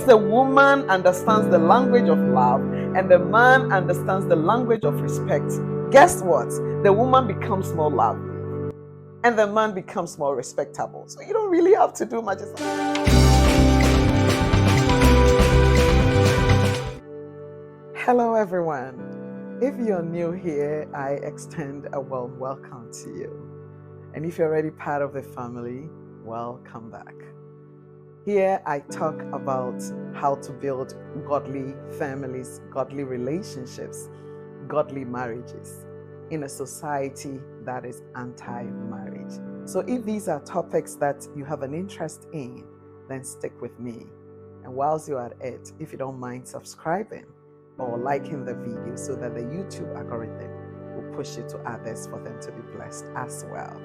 Once the woman understands the language of love and the man understands the language of respect, guess what? The woman becomes more lovely and the man becomes more respectable. So you don't really have to do much. Hello everyone. If you're new here, I extend a warm welcome to you. And if you're already part of the family, welcome back. Here I talk about how to build godly families, godly relationships, godly marriages in a society that is anti-marriage. So if these are topics that you have an interest in, then stick with me. And whilst you're at it, if you don't mind subscribing or liking the video so that the YouTube algorithm will push it to others for them to be blessed as well.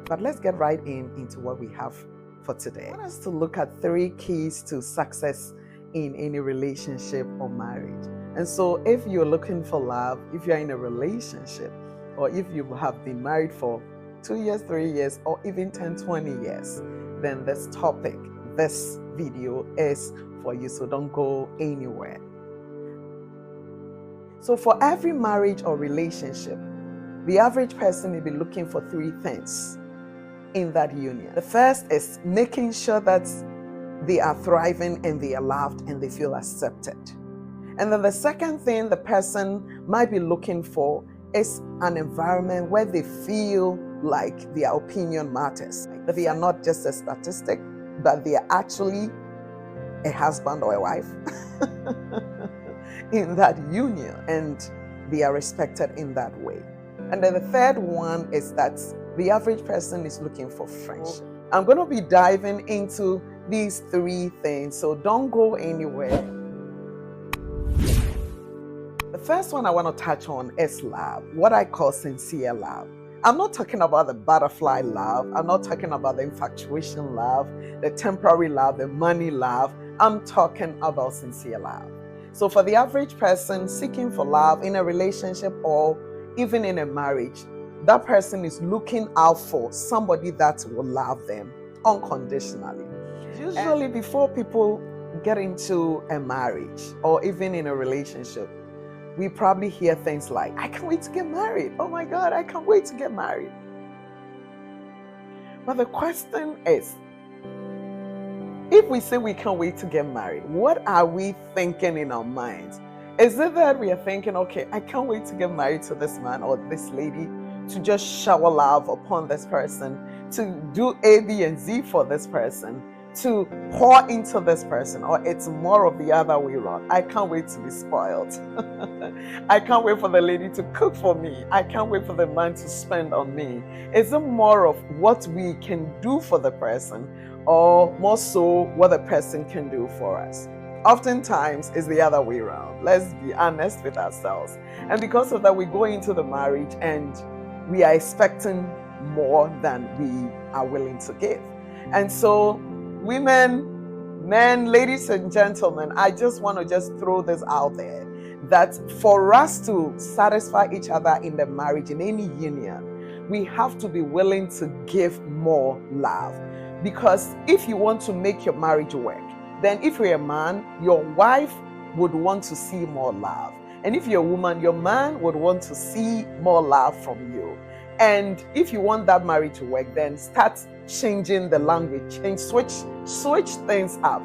But let's get right into what we have for today. I want us to look at 3 keys to success in any relationship or marriage. And so if you're looking for love, if you're in a relationship, or if you have been married for 2 years, 3 years, or even 10, 20 years, then this topic, this video is for you, so don't go anywhere. So for every marriage or relationship, the average person will be looking for 3 things in that union. The first is making sure that they are thriving and they are loved and they feel accepted. And then the second thing the person might be looking for is an environment where they feel like their opinion matters. That they are not just a statistic, but they are actually a husband or a wife in that union, and they are respected in that way. And then the third one is that the average person is looking for friendship. I'm going to be diving into these 3 things, so don't go anywhere. The first one I want to touch on is love, what I call sincere love. I'm not talking about the butterfly love. I'm not talking about the infatuation love, the temporary love, the money love. I'm talking about sincere love. So for the average person seeking for love in a relationship or even in a marriage, that person is looking out for somebody that will love them unconditionally. Usually before people get into a marriage or even in a relationship, we probably hear things like, I can't wait to get married. Oh my God, I can't wait to get married. But the question is, if we say we can't wait to get married, what are we thinking in our minds? Is it that we are thinking, okay, I can't wait to get married to this man or this lady, to just shower love upon this person, to do A, B, and Z for this person, to pour into this person, or it's more of the other way around? I can't wait to be spoiled. I can't wait for the lady to cook for me. I can't wait for the man to spend on me. Is it more of what we can do for the person, or more so what the person can do for us? Oftentimes it's the other way around. Let's be honest with ourselves. And because of that, we go into the marriage and we are expecting more than we are willing to give. And so women, men, ladies and gentlemen, I just want to throw this out there, that for us to satisfy each other in the marriage, in any union, we have to be willing to give more love. Because if you want to make your marriage work, then if you're a man, your wife would want to see more love. And if you're a woman, your man would want to see more love from you. And if you want that marriage to work, then start changing the language, switch things up.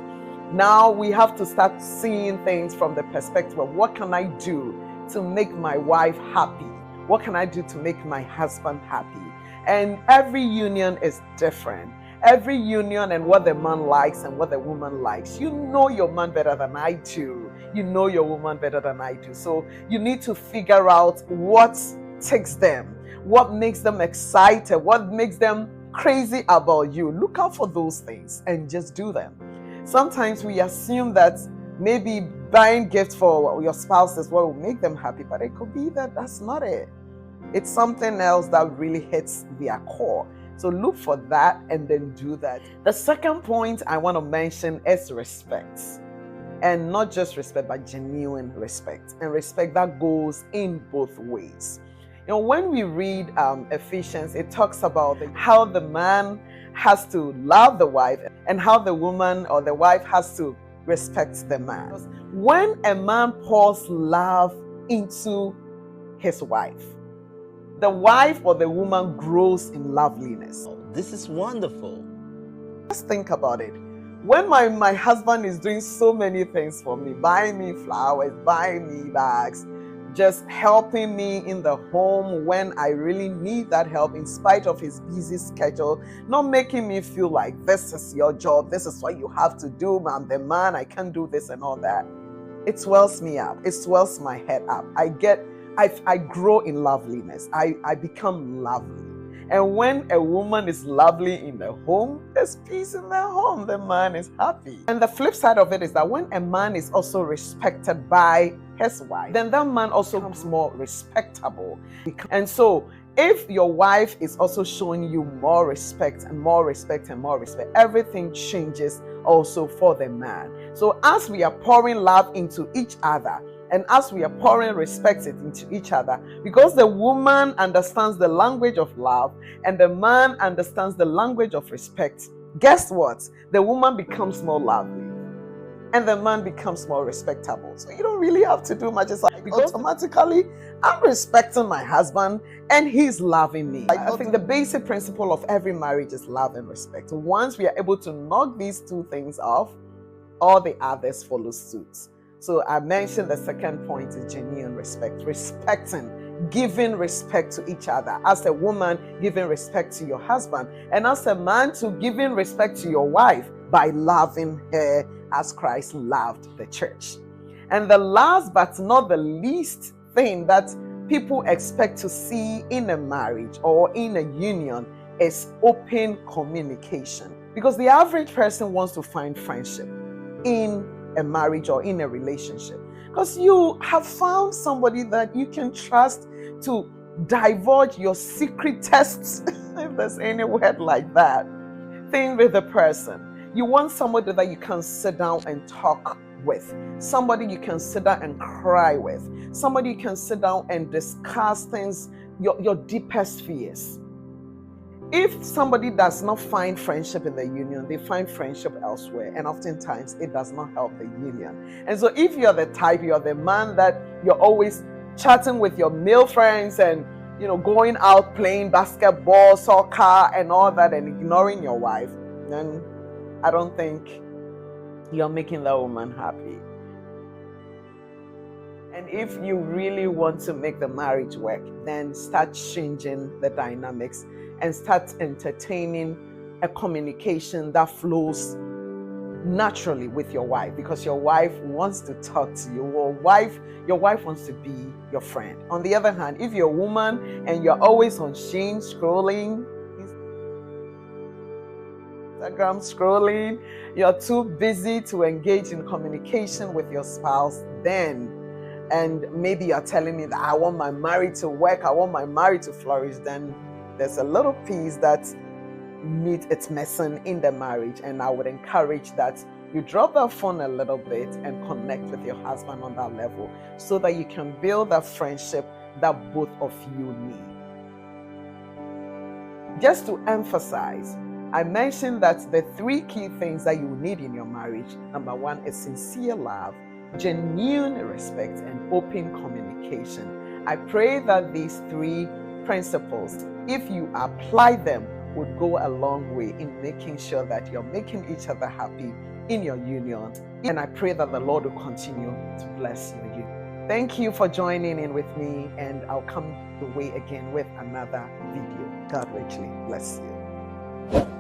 Now we have to start seeing things from the perspective of, what can I do to make my wife happy? What can I do to make my husband happy? And every union is different. Every union and what the man likes and what the woman likes. You know your man better than I do. You know your woman better than I do. So you need to figure out what takes them, what makes them excited, what makes them crazy about you. Look out for those things and just do them. Sometimes we assume that maybe buying gifts for your spouse is what will make them happy, but it could be that that's not it. It's something else that really hits their core. So look for that and then do that. The second point I want to mention is respect. And not just respect, but genuine respect. And respect that goes in both ways. You know, when we read Ephesians, it talks about how the man has to love the wife and how the woman or the wife has to respect the man. When a man pours love into his wife, the wife or the woman grows in loveliness. This is wonderful. Just think about it. When my husband is doing so many things for me, buying me flowers, buying me bags, just helping me in the home when I really need that help in spite of his busy schedule, not making me feel like this is your job, this is what you have to do, I'm the man, I can't do this and all that. It swells me up. It swells my head up. I grow in loveliness. I become lovely. And when a woman is lovely in the home, there's peace in the home. The man is happy. And the flip side of it is that when a man is also respected by his wife, then that man also becomes more respectable. And so if your wife is also showing you more respect and more respect and more respect, everything changes also for the man. So as we are pouring love into each other, and as we are pouring respect into each other, because the woman understands the language of love and the man understands the language of respect, guess what? The woman becomes more lovely and the man becomes more respectable. So you don't really have to do much. It's like automatically I'm respecting my husband and he's loving me. I think the basic principle of every marriage is love and respect. Once we are able to knock these two things off, all the others follow suit. So I mentioned the second point is genuine respect. Respecting, giving respect to each other. As a woman, giving respect to your husband. And as a man, to giving respect to your wife by loving her as Christ loved the church. And the last but not the least thing that people expect to see in a marriage or in a union is open communication. Because the average person wants to find friendship in a marriage or in a relationship, because you have found somebody that you can trust to divulge your secret tests, if there's any word like that, thing with the person. You want somebody that you can sit down and talk with, somebody you can sit down and cry with, somebody you can sit down and discuss things, your deepest fears. If somebody does not find friendship in the union, they find friendship elsewhere, and oftentimes it does not help the union. And so if you're the type, you're the man that you're always chatting with your male friends and going out playing basketball, soccer and all that and ignoring your wife, then I don't think you're making that woman happy. And if you really want to make the marriage work, then start changing the dynamics and start entertaining a communication that flows naturally with your wife, because your wife wants to talk to you, or your wife wants to be your friend. On the other hand, if you're a woman and you're always on Shein scrolling, Instagram scrolling, you're too busy to engage in communication with your spouse, and maybe you're telling me that I want my marriage to work, I want my marriage to flourish, then there's a little piece that needs its missing in the marriage. And I would encourage that you drop that phone a little bit and connect with your husband on that level, so that you can build that friendship that both of you need. Just to emphasize, I mentioned that the three key things that you need in your marriage, number one is sincere love, genuine respect, and open communication. I pray that these three principles, if you apply them, would go a long way in making sure that you're making each other happy in your union. And I pray that the Lord will continue to bless your union. Thank you for joining in with me, and I'll come your way again with another video. God richly bless you.